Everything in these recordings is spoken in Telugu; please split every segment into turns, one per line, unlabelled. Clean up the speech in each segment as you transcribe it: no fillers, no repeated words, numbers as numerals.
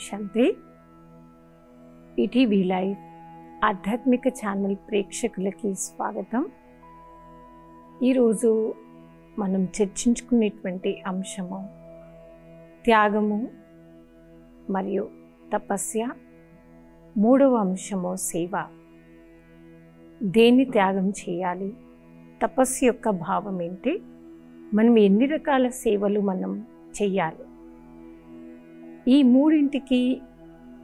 శాంతి. ఈటీవీ లైవ్ ఆధ్యాత్మిక ఛానల్ ప్రేక్షకులకి స్వాగతం. ఈరోజు మనం చర్చించుకునేటువంటి అంశము త్యాగము మరియు తపస్య. మూడవ అంశము సేవ. దేన్ని త్యాగం చేయాలి, తపస్సు యొక్క భావం ఏంటి, మనం ఎన్ని రకాల సేవలు మనం చెయ్యాలి, ఈ మూడింటికి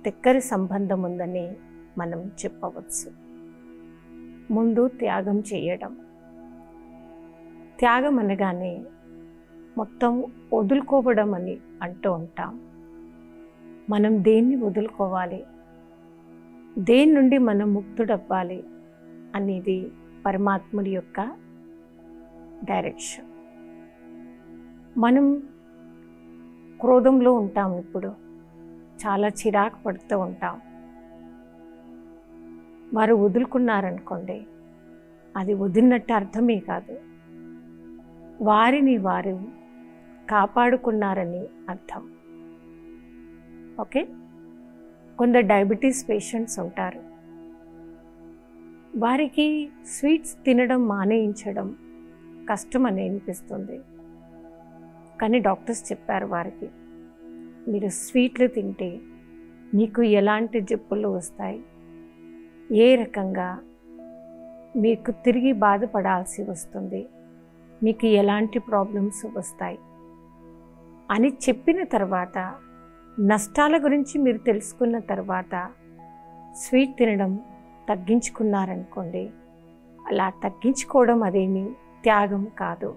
దగ్గర సంబంధం ఉందని మనం చెప్పవచ్చు. ముందు త్యాగం చేయడం. త్యాగం అనగానే మొత్తం వదులుకోవడం అని అంటూ ఉంటాం. మనం దేన్ని వదులుకోవాలి, దేని నుండి మనం ముక్తుడవ్వాలి అనేది పరమాత్ముడి యొక్క డైరెక్షన్. మనం క్రోధంలో ఉంటాం, ఇప్పుడు చాలా చిరాకు పడుతూ ఉంటాం. వారు వదులుకున్నారనుకోండి, అది వదిలినట్టు అర్థమే కాదు, వారిని వారు కాపాడుకున్నారని అర్థం. ఓకే, కొందరు డయాబెటీస్ పేషెంట్స్ ఉంటారు. వారికి స్వీట్స్ తినడం మానేయించడం కష్టమని అనిపిస్తుంది. కానీ డాక్టర్స్ చెప్పారు వారికి, మీరు స్వీట్లు తింటే మీకు ఎలాంటి జబ్బులు వస్తాయి, ఏ రకంగా మీకు తిరిగి బాధపడాల్సి వస్తుంది, మీకు ఎలాంటి ప్రాబ్లమ్స్ వస్తాయి అని చెప్పిన తర్వాత, నష్టాల గురించి మీరు తెలుసుకున్న తర్వాత స్వీట్ తినడం తగ్గించుకున్నారనుకోండి, అలా తగ్గించుకోవడం అదేమీ త్యాగం కాదు.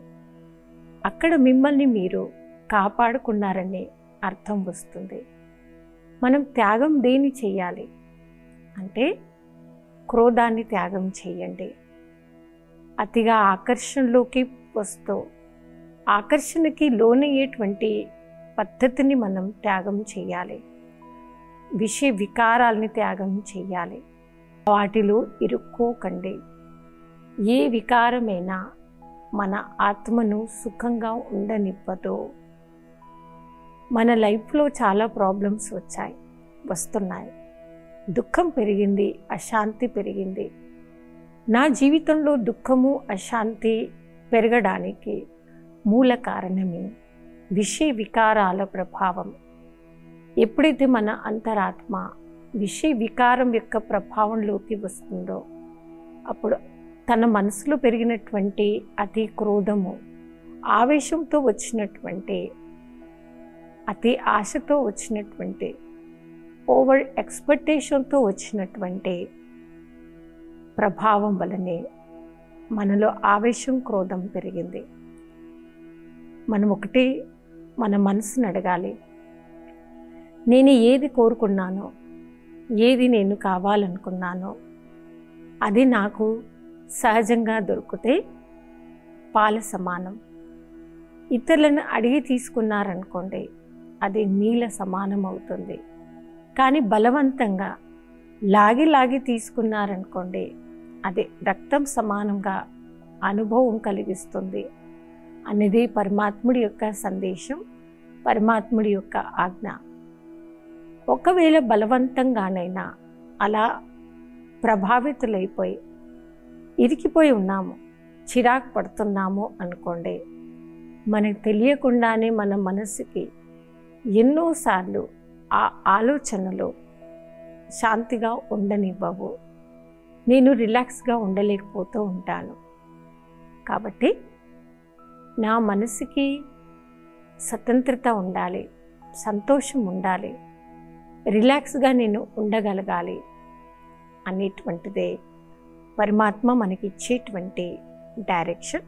అక్కడ మిమ్మల్ని మీరు కాపాడుకున్నారని అర్థం వస్తుంది. మనం త్యాగం దేన్ని చేయాలి అంటే, క్రోధాన్ని త్యాగం చేయండి. అతిగా ఆకర్షణలోకి వస్తూ ఆకర్షణకి లోనయ్యేటువంటి పద్ధతిని మనం త్యాగం చేయాలి. విషయ వికారాలని త్యాగం చేయాలి. వాటిలో ఇరుక్కోకండి. ఏ వికారమైనా మన ఆత్మను సుఖంగా ఉండనివ్వదు. మన లైఫ్లో చాలా ప్రాబ్లమ్స్ వస్తున్నాయి. దుఃఖం పెరిగింది, అశాంతి పెరిగింది. నా జీవితంలో దుఃఖము అశాంతి పెరగడానికి మూల కారణమే విషయ వికారాల ప్రభావం. ఎప్పుడైతే మన అంతరాత్మ విషయ వికారం యొక్క ప్రభావంలోకి వస్తుందో, అప్పుడు తన మనసులో పెరిగినటువంటి అతి క్రోధము, ఆవేశంతో వచ్చినటువంటి, అతి ఆశతో వచ్చినటువంటి, ఓవర్ ఎక్స్పెక్టేషన్తో వచ్చినటువంటి ప్రభావం వలనే మనలో ఆవేశం, క్రోధం పెరిగింది. మనం ఒకటి మన మనసుని అడగాలి, నేను ఏది కోరుకున్నానో, ఏది నేను కావాలనుకున్నానో అది నాకు సహజంగా దొరికితే పాల సమానం. ఇతరులను అడిగి తీసుకున్నారనుకోండి, అది నీళ్ళ సమానం అవుతుంది. కానీ బలవంతంగా లాగి తీసుకున్నారనుకోండి, అది రక్తం సమానంగా అనుభవం కలిగిస్తుంది అనేది పరమాత్ముడి యొక్క సందేశం, పరమాత్ముడి యొక్క ఆజ్ఞ. ఒకవేళ బలవంతంగానైనా అలా ప్రభావితులైపోయి ఇరికిపోయి ఉన్నాము, చిరాకు పడుతున్నాము అనుకోండి, మనకు తెలియకుండానే మన మనసుకి ఎన్నోసార్లు ఆ ఆలోచనలు శాంతిగా ఉండనివ్వవు. నేను రిలాక్స్గా ఉండలేకపోతూ ఉంటాను. కాబట్టి నా మనసుకి స్వతంత్రత ఉండాలి, సంతోషం ఉండాలి, రిలాక్స్గా నేను ఉండగలగాలి అనేటువంటిదే పరమాత్మ మనకి ఇచ్చేటువంటి డైరెక్షన్.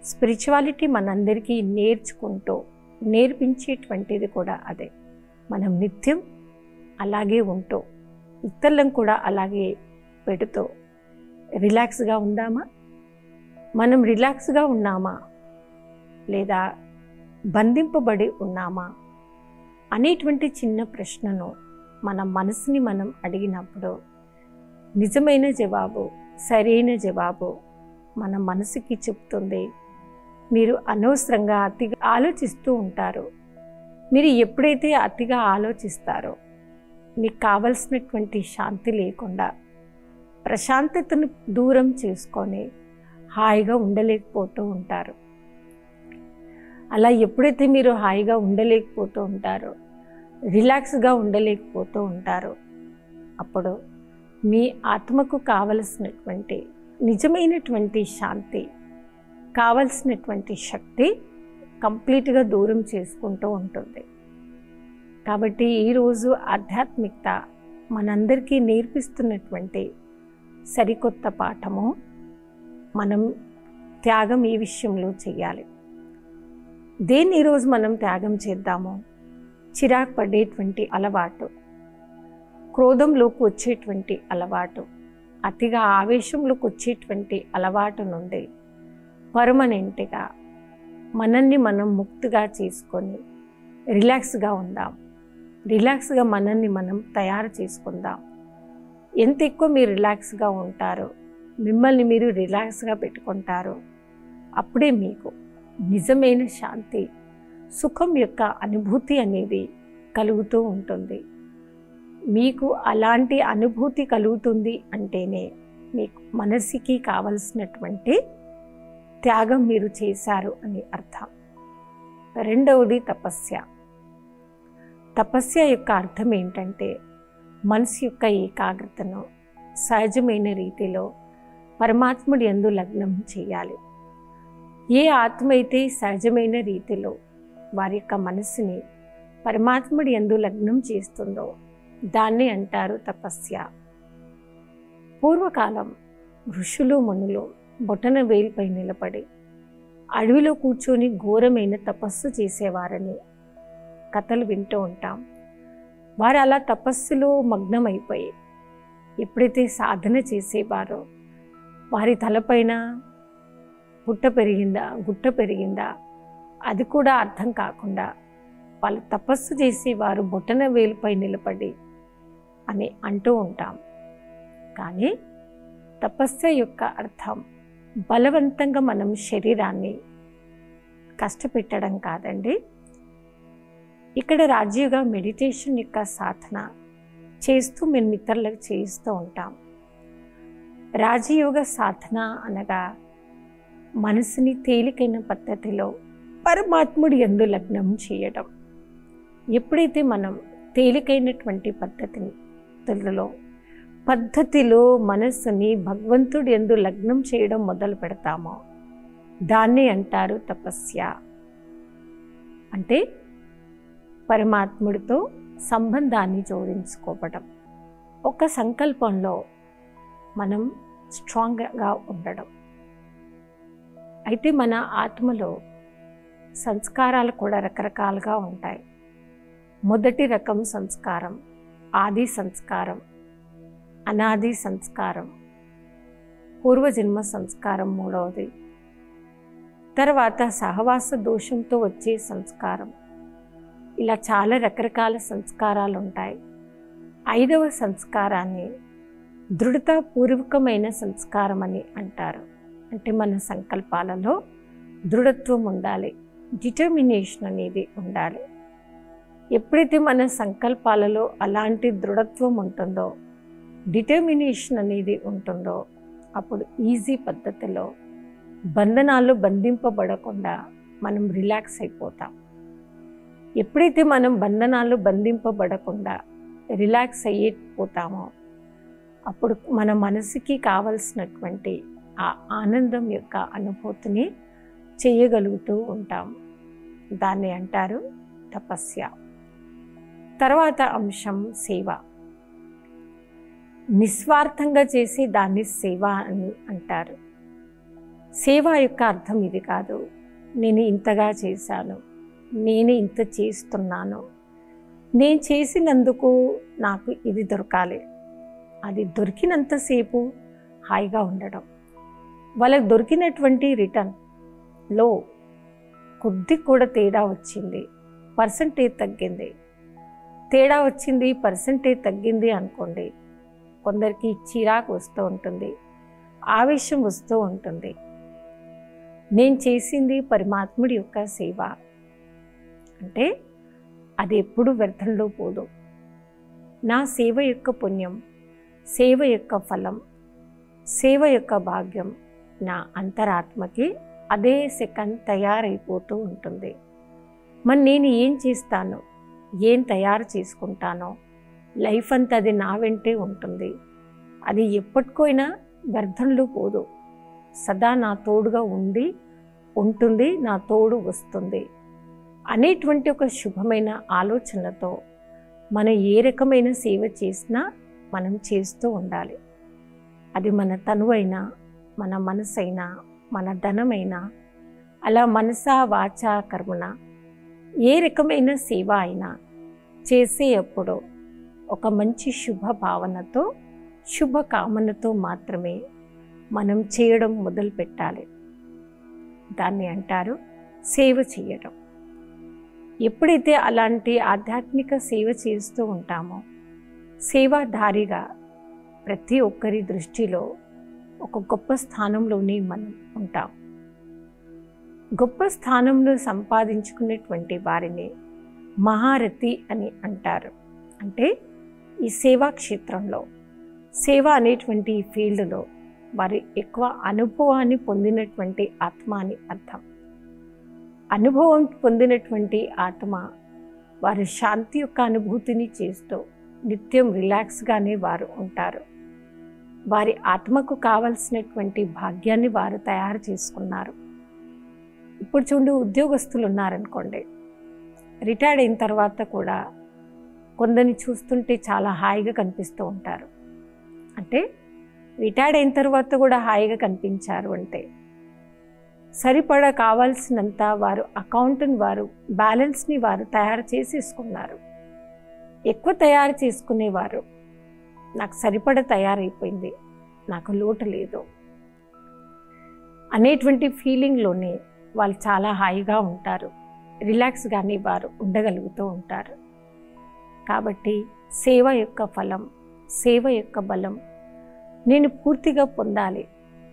స్పిరిచువాలిటీ మనందరికీ నేర్పించేటువంటిది కూడా అదే. మనం నిత్యం అలాగే ఉంటూ, ఇతరులను కూడా అలాగే పెడుతూ రిలాక్స్గా ఉందామా, మనం రిలాక్స్గా ఉన్నామా లేదా బంధింపబడి ఉన్నామా అనేటువంటి చిన్న ప్రశ్నను మన మనసుని మనం అడిగినప్పుడు నిజమైన జవాబు, సరైన జవాబు మన మనసుకి చెప్తుంది. మీరు అనవసరంగా అతిగా ఆలోచిస్తూ ఉంటారు. మీరు ఎప్పుడైతే అతిగా ఆలోచిస్తారో మీకు కావలసినటువంటి శాంతి లేకుండా ప్రశాంతతను దూరం చేసుకొని హాయిగా ఉండలేకపోతూ ఉంటారు. అలా ఎప్పుడైతే మీరు హాయిగా ఉండలేకపోతూ ఉంటారో, రిలాక్స్గా ఉండలేకపోతూ ఉంటారో, అప్పుడు మీ ఆత్మకు కావలసినటువంటి నిజమైనటువంటి శాంతి, కావలసినటువంటి శక్తి కంప్లీట్గా దూరం చేసుకుంటూ ఉంటుంది. కాబట్టి ఈరోజు ఆధ్యాత్మికత మనందరికీ నేర్పిస్తున్నటువంటి సరికొత్త పాఠము, మనం త్యాగం ఈ విషయంలో చేయాలి. దేన్ని ఈరోజు మనం త్యాగం చేద్దాము? చిరాకు పడేటువంటి అలవాటు, క్రోధంలోకి వచ్చేటువంటి అలవాటు, అతిగా ఆవేశంలోకి వచ్చేటువంటి అలవాటు నుండి పర్మనెంట్గా మనల్ని మనం ముక్తిగా చేసుకొని రిలాక్స్గా ఉందాం. రిలాక్స్గా మనల్ని మనం తయారు చేసుకుందాం. ఎంత ఎక్కువ మీరు రిలాక్స్గా ఉంటారో, మిమ్మల్ని మీరు రిలాక్స్గా పెట్టుకుంటారో, అప్పుడే మీకు నిజమైన శాంతి, సుఖం యొక్క అనుభూతి అనేది కలుగుతూ ఉంటుంది. మీకు అలాంటి అనుభూతి కలుగుతుంది అంటేనే మీకు మనసుకి కావలసినటువంటి త్యాగం మీరు చేశారు అని అర్థం. రెండవది తపస్య. తపస్య యొక్క అర్థం ఏంటంటే మనసు యొక్క ఏకాగ్రతను సహజమైన రీతిలో పరమాత్ముడి యందు లగ్నం చేయాలి. ఏ ఆత్మ అయితే సహజమైన రీతిలో వారి యొక్క మనసుని పరమాత్ముడి యందు లగ్నం చేస్తుందో దాన్ని అంటారు తపస్య. పూర్వకాలం ఋషులు మునులు బొటన వేలుపై నిలబడి అడవిలో కూర్చొని ఘోరమైన తపస్సు చేసేవారని కథలు వింటూ ఉంటాం. వారు అలా తపస్సులో మగ్నమైపోయి ఎప్పుడైతే సాధన చేసేవారో వారి తలపైన పుట్ట పెరిగిందా, గుట్ట పెరిగిందా, అది కూడా అర్థం కాకుండా వాళ్ళు తపస్సు చేసేవారు బొటన వేలుపై నిలబడి అని అంటూ ఉంటాం. కానీ తపస్సు యొక్క అర్థం బలవంతంగా మనం శరీరాన్ని కష్టపెట్టడం కాదండి. ఇక్కడ రాజీవ్గా మెడిటేషన్ యొక్క సాధన చేస్తూ మేము ఇతరులకు చేయిస్తూ ఉంటాం. రాజయోగ సాధన అనగా మనసుని తేలికైన పద్ధతిలో పరమాత్ముడి యందు లగ్నం చేయడం. ఎప్పుడైతే మనం తేలికైనటువంటి పద్ధతిలో మనస్సుని భగవంతుడి యందు లగ్నం చేయడం మొదలు పెడతామో దాన్ని అంటారు తపస్య. అంటే పరమాత్ముడితో సంబంధాన్ని జోడించుకోవడం, ఒక సంకల్పంలో మనం స్ట్రాంగ్గా ఉండడం. అయితే మన ఆత్మలో సంస్కారాలు కూడా రకరకాలుగా ఉంటాయి. మొదటి రకం సంస్కారం ఆది సంస్కారం, అనాది సంస్కారం, పూర్వజన్మ సంస్కారం మూడవది. తర్వాత సహవాస దోషంతో వచ్చే సంస్కారం. ఇలా చాలా రకరకాల సంస్కారాలు ఉంటాయి. ఐదవ సంస్కారాన్ని దృఢతాపూర్వకమైన సంస్కారం అని అంటారు. అంటే మన సంకల్పాలలో దృఢత్వం ఉండాలి, డిటర్మినేషన్ అనేది ఉండాలి. ఎప్పుడైతే మన సంకల్పాలలో అలాంటి దృఢత్వం ఉంటుందో, డిటర్మినేషన్ అనేది ఉంటుందో, అప్పుడు ఈజీ పద్ధతిలో బంధనాల్లో బంధింపబడకుండా మనం రిలాక్స్ అయిపోతాం. ఎప్పుడైతే మనం బంధనాల్లో బంధింపబడకుండా రిలాక్స్ అయిపోతామో అప్పుడు మన మనసుకి కావలసినటువంటి ఆ ఆనందం యొక్క అనుభూతిని చేయగలుగుతూ ఉంటాం. దాన్ని అంటారు తపస్య. తర్వాత అంశం సేవ. నిస్వార్థంగా చేసి దాన్ని సేవ అని అంటారు. సేవ యొక్క అర్థం ఇది కాదు, నేను ఇంతగా చేశాను, నేను ఇంత చేస్తున్నాను, నేను చేసినందుకు నాకు ఇది దొరకాలి. అది దొరికినంతసేపు హాయిగా ఉండడం. వాళ్ళకి దొరికినటువంటి రిటర్న్లో కొద్ది కూడా తేడా వచ్చింది, పర్సంటేజ్ తగ్గింది, తేడా వచ్చింది, పర్సంటేజ్ తగ్గింది అనుకోండి, కొందరికి చిరాకు వస్తూ ఉంటుంది, ఆవేశం వస్తూ ఉంటుంది. నేను చేసింది పరమాత్ముడి యొక్క సేవ అంటే అది ఎప్పుడు వ్యర్థంలో పోదు. నా సేవ యొక్క పుణ్యం, సేవ యొక్క ఫలం, సేవ యొక్క భాగ్యం నా అంతరాత్మకి అదే సెకండ్ తయారైపోతూ ఉంటుంది. మరి నేను ఏం చేస్తానో, ఏం తయారు చేసుకుంటానో లైఫ్ అంతా అది నా వెంటే ఉంటుంది. అది ఎప్పటికైనా వ్యర్థంలో పోదు, సదా నా తోడుగా ఉంటుంది, నా తోడు వస్తుంది అనేటువంటి ఒక శుభమైన ఆలోచనతో మనం ఏ రకమైన సేవ చేసినా మనం చేస్తూ ఉండాలి. అది మన తనువైనా, మన మనసైనా, మన ధనమైనా, అలా మనసా వాచా కర్మణ ఏ రకమైన సేవ అయినా చేసేటప్పుడు ఒక మంచి శుభ భావనతో, శుభ కామనతో మాత్రమే మనం చేయడం మొదలు పెట్టాలి. దాన్ని అంటారు సేవ చేయడం. ఎప్పుడైతే అలాంటి ఆధ్యాత్మిక సేవ చేస్తూ ఉంటామో, సేవాధారిగా ప్రతి ఒక్కరి దృష్టిలో ఒక గొప్ప స్థానంలోనే మనం ఉంటాం. గొప్ప స్థానంలో సంపాదించుకునేటువంటి వారిని మహారథి అని అంటారు. అంటే ఈ సేవా క్షేత్రంలో, సేవ అనేటువంటి ఈ ఫీల్డ్లో వారి ఎక్కువ అనుభవాన్ని పొందినటువంటి ఆత్మ అని అర్థం. అనుభవం పొందినటువంటి ఆత్మ వారి శాంతి యొక్క అనుభూతిని చేస్తూ నిత్యం రిలాక్స్గానే వారు ఉంటారు. వారి ఆత్మకు కావలసినటువంటి భాగ్యాన్ని వారు తయారు చేసుకున్నారు. ఇప్పుడు చూడండి, ఉద్యోగస్తులు ఉన్నారనుకోండి, రిటైర్డ్ అయిన తర్వాత కూడా కొందరిని చూస్తుంటే చాలా హాయిగా కనిపిస్తూ ఉంటారు. అంటే రిటైర్డ్ అయిన తర్వాత కూడా హాయిగా కనిపించారు అంటే సరిపడా కావాల్సినంత వారు అకౌంట్ని, వారు బ్యాలెన్స్ని వారు తయారు చేసేసుకున్నారు. ఎక్కువ తయారు చేసుకునేవారు నాకు సరిపడా తయారైపోయింది, నాకు లోటు లేదు అనేటువంటి ఫీలింగ్లోనే వాళ్ళు చాలా హాయిగా ఉంటారు, రిలాక్స్గానే వారు ఉండగలుగుతూ ఉంటారు. కాబట్టి సేవ యొక్క ఫలం, సేవ యొక్క బలం నేను పూర్తిగా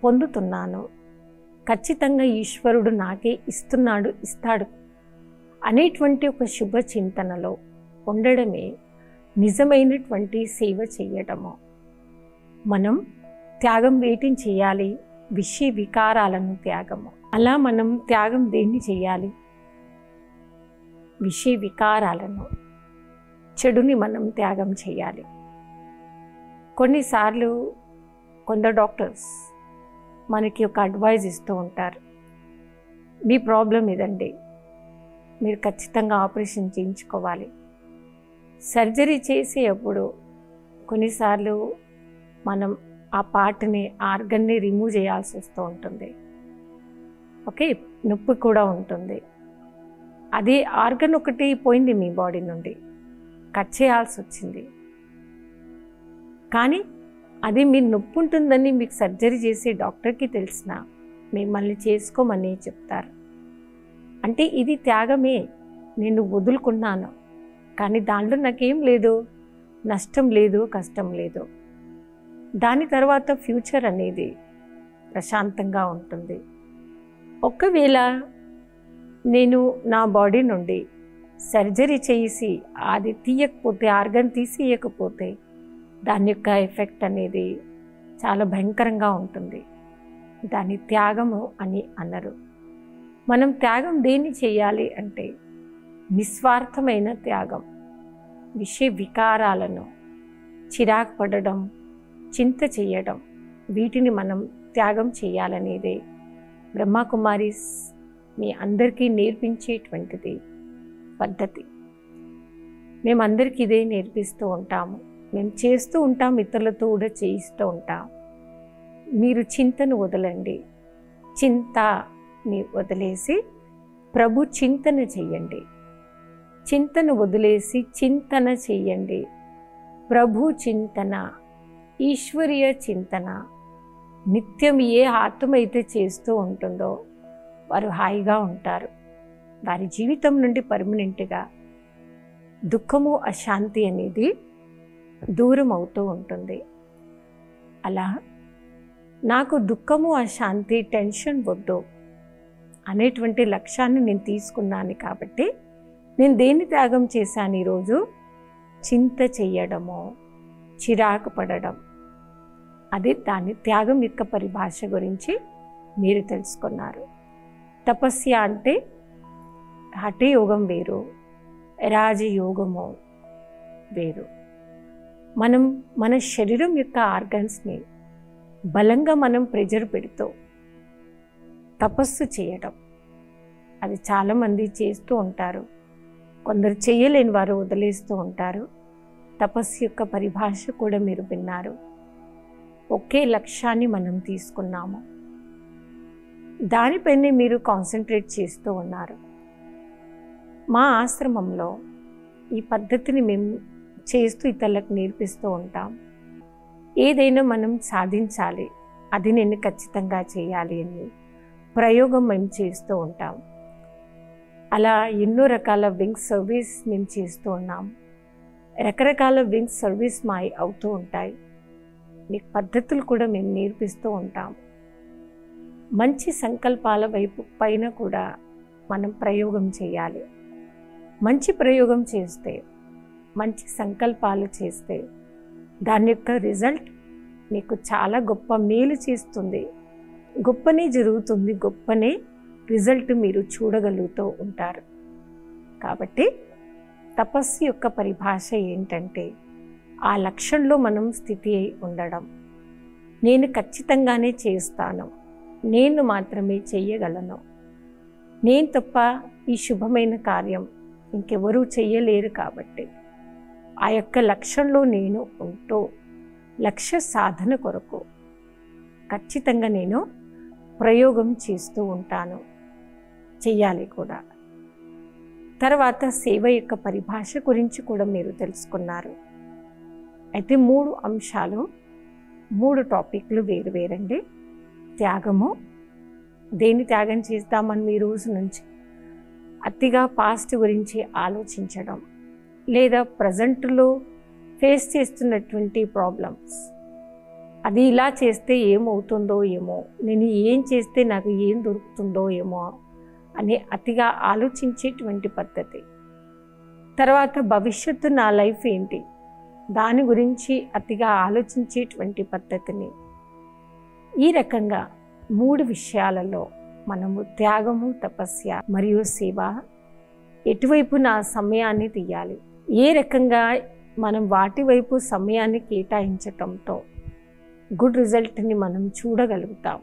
పొందుతున్నాను, ఖచ్చితంగా ఈశ్వరుడు నాకే ఇస్తాడు అనేటువంటి ఒక శుభ చింతనలో ఉండడమే నిజమైనటువంటి సేవ చేయడము. మనం త్యాగం వేటిని చేయాలి? విషయ వికారాలను త్యాగము. అలా మనం త్యాగం దేన్ని చేయాలి? విషయ వికారాలను, చెడుని మనం త్యాగం చేయాలి. కొన్నిసార్లు కొందరు డాక్టర్స్ మనకి ఒక అడ్వైజ్ ఇస్తూ ఉంటారు, మీ ప్రాబ్లం ఇదండి, మీరు ఖచ్చితంగా ఆపరేషన్ చేయించుకోవాలి. సర్జరీ చేసేటప్పుడు కొన్నిసార్లు మనం ఆ పార్ట్ని, ఆర్గన్ని రిమూవ్ చేయాల్సి వస్తూ ఉంటుంది. ఓకే, నొప్పి కూడా ఉంటుంది. అది ఆర్గన్ ఒకటి పోయింది మీ బాడీ నుండి, కట్ చేయాల్సి వచ్చింది. కానీ అది మీరు నొప్పి ఉంటుందని మీకు సర్జరీ చేసే డాక్టర్కి తెలిసినా మిమ్మల్ని చేసుకోమని చెప్తారు. అంటే ఇది త్యాగమే, నేను వదులుకున్నాను, కానీ దాంట్లో నాకేం లేదు, నష్టం లేదు, కష్టం లేదు. దాని తర్వాత ఫ్యూచర్ అనేది ప్రశాంతంగా ఉంటుంది. ఒకవేళ నేను నా బాడీ నుండి సర్జరీ చేసి అది తీయకపోతే, ఆర్గన్ తీసేయకపోతే దాని యొక్క ఎఫెక్ట్ అనేది చాలా భయంకరంగా ఉంటుంది. దాన్ని త్యాగము అని అన్నారు. మనం త్యాగం దేన్ని చేయాలి అంటే నిస్వార్థమైన త్యాగం. విషయ వికారాలను, చిరాకు పడడం, చింత చేయడం, వీటిని మనం త్యాగం చేయాలనేదే బ్రహ్మకుమారీస్ మీ అందరికీ నేర్పించేటువంటిది పద్ధతి. మేమందరికీ ఇదే నేర్పిస్తూ ఉంటాము, మేము చేస్తూ ఉంటాం, ఇతరులతో కూడా చేయిస్తూ ఉంటాం. మీరు చింతను వదలండి, చింతని వదిలేసి ప్రభు చింతన చెయ్యండి. చింతను వదిలేసి చింతన చెయ్యండి. ప్రభు చింతన, ఈశ్వరీయ చింతన నిత్యం ఏ ఆత్మ అయితే చేస్తూ ఉంటుందో వారు హాయిగా ఉంటారు. వారి జీవితం నుండి పర్మనెంట్గా దుఃఖము, అశాంతి అనేది దూరం అవుతూ ఉంటుంది. అలా నాకు దుఃఖము, అశాంతి, టెన్షన్ వద్దు అనేటువంటి లక్ష్యాన్ని నేను తీసుకున్నాను. కాబట్టి నేను దేన్ని త్యాగం చేశాను ఈరోజు? చింత చెయ్యడమో, చిరాకు పడడం. అది దాని త్యాగం యొక్క పరిభాష గురించి మీరు తెలుసుకున్నారు. తపస్య అంటే హఠయోగం వేరు, రాజయోగము వేరు. మనం మన శరీరం యొక్క ఆర్గన్స్ని బలంగా మనం ప్రెజర్ పెడుతూ తపస్సు చేయడం, అది చాలామంది చేస్తూ ఉంటారు. కొందరు చేయలేని వారు వదిలేస్తూ ఉంటారు. తపస్సు యొక్క పరిభాష కూడా మీరు విన్నారు. ఒకే లక్ష్యాన్ని మనం తీసుకున్నాము, దానిపైనే మీరు కాన్సన్ట్రేట్ చేస్తూ ఉన్నారు. మా ఆశ్రమంలో ఈ పద్ధతిని మేము చేస్తూ ఇతరులకు నేర్పిస్తూ ఉంటాం. ఏదైనా మనం సాధించాలి, అది నేను ఖచ్చితంగా చేయాలి అని ప్రయోగం మేము చేస్తూ ఉంటాం. అలా ఎన్నో రకాల వింగ్ సర్వీస్ మేము చేస్తూ ఉన్నాం. రకరకాల వింగ్ సర్వీస్ మావి అవుతూ ఉంటాయి. మీకు పద్ధతులు కూడా మేము నేర్పిస్తూ ఉంటాం. మంచి సంకల్పాల వైపు పైన కూడా మనం ప్రయోగం చేయాలి. మంచి ప్రయోగం చేస్తే, మంచి సంకల్పాలు చేస్తే దాని యొక్క రిజల్ట్ మీకు చాలా గొప్ప మేలు చేస్తుంది. గొప్పనే జరుగుతుంది, గొప్పనే రిజల్ట్ మీరు చూడగలుగుతూ ఉంటారు. కాబట్టి తపస్సు యొక్క పరిభాష ఏంటంటే ఆ లక్ష్యంలో మనం స్థితి అయి ఉండడం. నేను ఖచ్చితంగానే చేస్తాను, నేను మాత్రమే చెయ్యగలను, నేను తప్ప ఈ శుభమైన కార్యం ఇంకెవరూ చెయ్యలేరు. కాబట్టి ఆ యొక్క లక్ష్యంలో నేను ఉంటూ లక్ష్య సాధన కొరకు ఖచ్చితంగా నేను ప్రయోగం చేస్తూ ఉంటాను, చెయ్యాలి కూడా. తర్వాత సేవ యొక్క పరిభాష గురించి కూడా మీరు తెలుసుకున్నారు. అయితే 3 అంశాలు, 3 టాపిక్లు వేరు వేరండి. త్యాగము, దేని త్యాగం చేస్తామని మీ రోజు నుంచి అతిగా పాస్ట్ గురించి ఆలోచించడం, లేదా ప్రజెంట్లో ఫేస్ చేస్తున్నటువంటి ప్రాబ్లమ్స్, అది ఇలా చేస్తే ఏమవుతుందో ఏమో, నేను ఏం చేస్తే నాకు ఏం దొరుకుతుందో ఏమో అని అతిగా ఆలోచించేటువంటి పద్ధతి. తర్వాత భవిష్యత్తు, నా లైఫ్ ఏంటి, దాని గురించి అతిగా ఆలోచించేటువంటి పద్ధతిని. ఈ రకంగా 3 విషయాలలో మనము త్యాగము, తపస్య మరియు సేవ ఎటువైపు నా సమయాన్ని తీయాలి, ఏ రకంగా మనం వాటి వైపు సమయాన్ని కేటాయించటంతో గుడ్ రిజల్ట్ని మనం చూడగలుగుతాం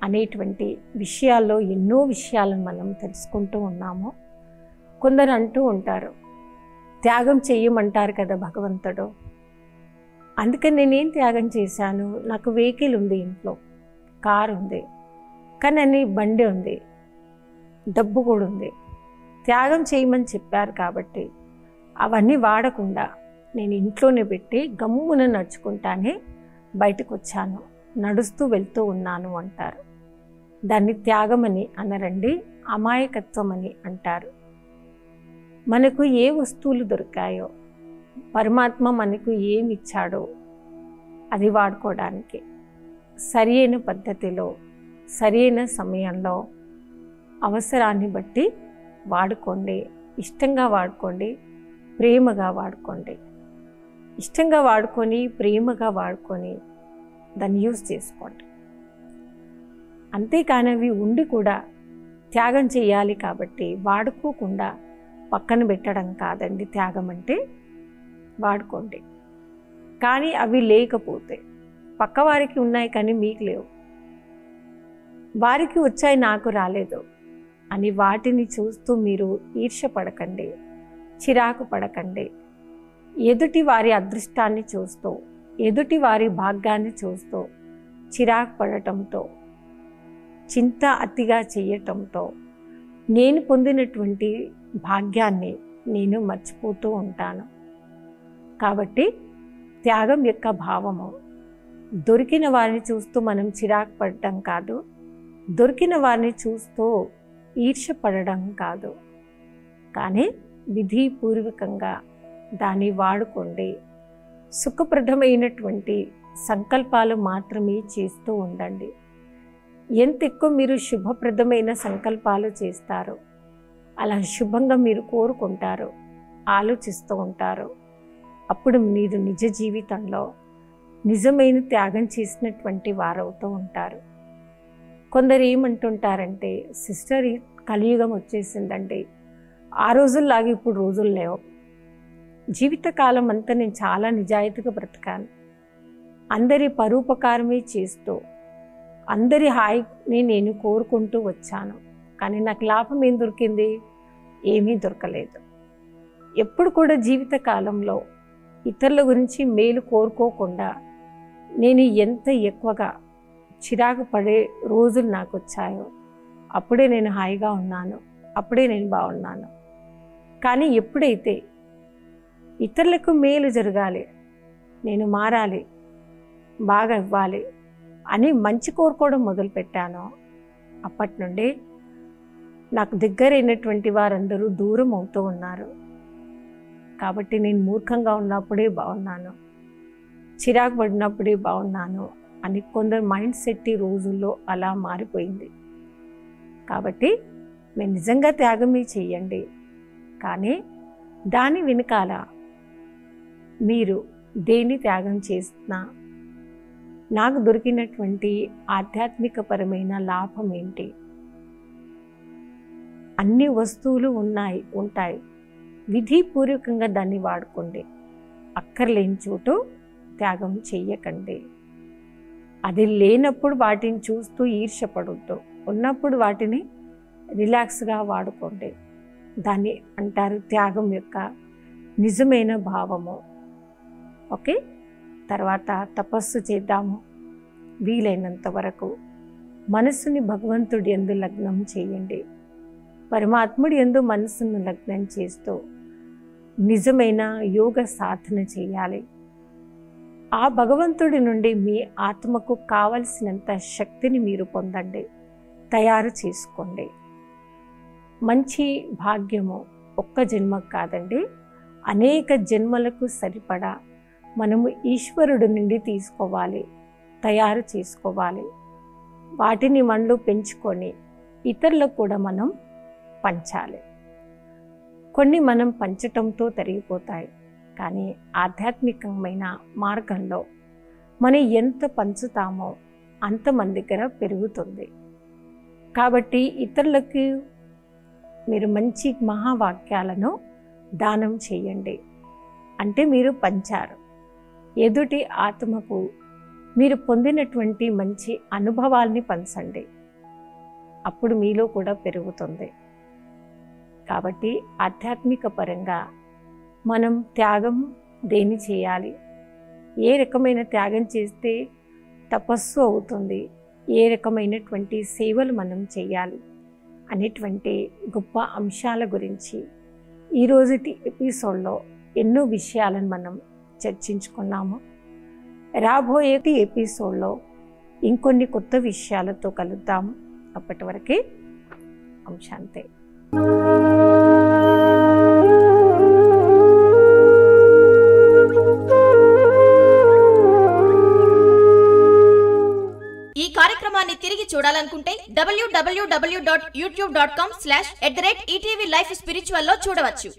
అనేటువంటి విషయాల్లో ఎన్నో విషయాలను మనం తెలుసుకుంటూ ఉన్నాము. కొందరు అంటూ ఉంటారు, త్యాగం చెయ్యమంటారు కదా భగవంతుడు, అందుకని నేనేం త్యాగం చేశాను, నాకు వెహికల్ ఉంది, ఇంట్లో కారు ఉంది, కానీ అని బండి ఉంది, డబ్బు కూడా ఉంది, త్యాగం చేయమని చెప్పారు కాబట్టి అవన్నీ వాడకుండా నేను ఇంట్లోనే పెట్టి గమ్మున నడుచుకుంటానే బయటకు వచ్చాను, నడుస్తూ వెళ్తూ ఉన్నాను అంటారు. దాన్ని త్యాగమని అనరండి, అమాయకత్వం అని అంటారు. మనకు ఏ వస్తువులు దొరికాయో, పరమాత్మ మనకు ఏమి ఇచ్చాడో అది వాడుకోవడానికి సరి అయిన పద్ధతిలో, సరి అయిన సమయంలో, అవసరాన్ని బట్టి వాడుకోండి. ఇష్టంగా వాడుకోండి, ప్రేమగా వాడుకోండి. ఇష్టంగా వాడుకొని, ప్రేమగా వాడుకొని దాన్ని యూజ్ చేసుకోండి. అంతేకాని అవి ఉండి కూడా త్యాగం చేయాలి కాబట్టి వాడుకోకుండా పక్కన పెట్టడం కాదండి త్యాగం అంటే. వాడుకోండి, కానీ అవి లేకపోతే, పక్కవారికి ఉన్నాయి కానీ మీకు లేవు, వారికి వచ్చాయి నాకు రాలేదు అని వాటిని చూస్తూ మీరు ఈర్ష్య పడకండి, చిరాకు పడకండి. ఎదుటి వారి అదృష్టాన్ని చూస్తూ, ఎదుటి వారి భాగ్యాన్ని చూస్తూ చిరాకు పడటంతో, చింత అతిగా చేయటంతో నేను పొందినటువంటి భాగ్యాన్ని నేను మర్చిపోతూ ఉంటాను. కాబట్టి త్యాగం యొక్క భావము దొరికిన వారిని చూస్తూ మనం చిరాకు పడటం కాదు, దొరికిన వారిని చూస్తూ ఈర్ష్య పడడం కాదు, కానీ విధిపూర్వకంగా దాన్ని వాడుకోండి. సుఖప్రదమైనటువంటి సంకల్పాలు మాత్రమే చేస్తూ ఉండండి. ఎంత ఎక్కువ మీరు శుభప్రదమైన సంకల్పాలు చేస్తారో అలా శుభంగా మీరు కోరుకుంటారు, ఆలోచిస్తూ ఉంటారు, అప్పుడు మీరు నిజ జీవితంలో నిజమైన త్యాగం చేసినటువంటి వారవుతూ ఉంటారు. కొందరు ఏమంటుంటారంటే, సిస్టర్ కలియుగం వచ్చేసిందండి, ఆ రోజుల్లాగా ఇప్పుడు రోజులు లేవు, జీవితకాలం అంతా నేను చాలా నిజాయితీగా బ్రతకాను, అందరి పరోపకారమే చేస్తూ అందరి హాయిని నేను కోరుకుంటూ వచ్చాను, కానీ నాకు లాభం ఏం దొరికింది? ఏమీ దొరకలేదు. ఎప్పుడు కూడా జీవితకాలంలో ఇతరుల గురించి మేలు కోరుకోకుండా నేను ఎంత ఎక్కువగా చిరాకు పడే రోజులు నాకు వచ్చాయో అప్పుడే నేను హాయిగా ఉన్నాను, అప్పుడే నేను బాగున్నాను. కానీ ఎప్పుడైతే ఇతరులకు మేలు జరగాలి, నేను మారాలి, బాగా ఇవ్వాలి అని మంచి కోరుకోవడం మొదలుపెట్టానో అప్పటి నుండి నాకు దగ్గరైనటువంటి వారందరూ దూరం అవుతూ ఉన్నారు. కాబట్టి నేను మూర్ఖంగా ఉన్నప్పుడే బాగున్నాను, చిరాకు పడినప్పుడే బాగున్నాను అని కొందరు మైండ్ సెట్ ఈ రోజుల్లో అలా మారిపోయింది. కాబట్టి మీరు నిజంగా త్యాగమే చెయ్యండి, కానీ దాని వెనకాల మీరు దేన్ని త్యాగం చేస్తున్నా నాకు దొరికినటువంటి ఆధ్యాత్మికపరమైన లాభం ఏంటి? అన్ని వస్తువులు ఉంటాయి, విధిపూర్వకంగా దాన్ని వాడుకోండి, అక్కర్లేని చోటు త్యాగం చెయ్యకండి. అది లేనప్పుడు వాటిని చూస్తూ ఈర్ష్యపడొద్దు, ఉన్నప్పుడు వాటిని రిలాక్స్గా వాడుకోండి. దాన్ని అంటారు త్యాగం యొక్క నిజమైన భావము. ఓకే, తర్వాత తపస్సు చేద్దాము. వీలైనంత వరకు మనసుని భగవంతుడి యందు లగ్నం చేయండి. పరమాత్ముడి యందు మనసును లగ్నం చేస్తూ నిజమైన యోగ సాధన చేయాలి. ఆ భగవంతుడి నుండి మీ ఆత్మకు కావలసినంత శక్తిని మీరు పొందండి, తయారు చేసుకోండి. మంచి భాగ్యము ఒక్క జన్మకు కాదండి, అనేక జన్మలకు సరిపడా మనము ఈశ్వరుడి నుండి తీసుకోవాలి, తయారు చేసుకోవాలి. వాటిని మనలో పెంచుకొని ఇతరులకు కూడా మనం పంచాలి. కొన్ని మనం పంచటంతో తరిగిపోతాయి, కానీ ఆధ్యాత్మికమైన మార్గంలో మనం ఎంత పంచుతామో అంత మన దగ్గర పెరుగుతుంది. కాబట్టి ఇతరులకు మీరు మంచి మహావాక్యాలను దానం చేయండి, అంటే మీరు పంచారు. ఎదుటి ఆత్మకు మీరు పొందినటువంటి మంచి అనుభవాల్ని పంచండి, అప్పుడు మీలో కూడా పెరుగుతుంది. కాబట్టి ఆధ్యాత్మిక పరంగా మనం త్యాగం దేని చేయాలి, ఏ రకమైన త్యాగం చేస్తే తపస్సు అవుతుంది, ఏ రకమైనటువంటి సేవలు మనం చేయాలి అనేటువంటి గొప్ప అంశాల గురించి ఈరోజుటి ఎపిసోడ్లో ఎన్నో విషయాలను మనం చర్చించుకున్నాము. రాబోయే ఎపిసోడ్లో ఇంకొన్ని కొత్త విషయాలతో కలుద్దాము. అప్పటి వరకే అంశాంతే.
ఈ కార్యక్రమాన్ని తిరిగి చూడాలనుకుంటే www.youtube.com/ETV Life Spiritual లో చూడవచ్చు.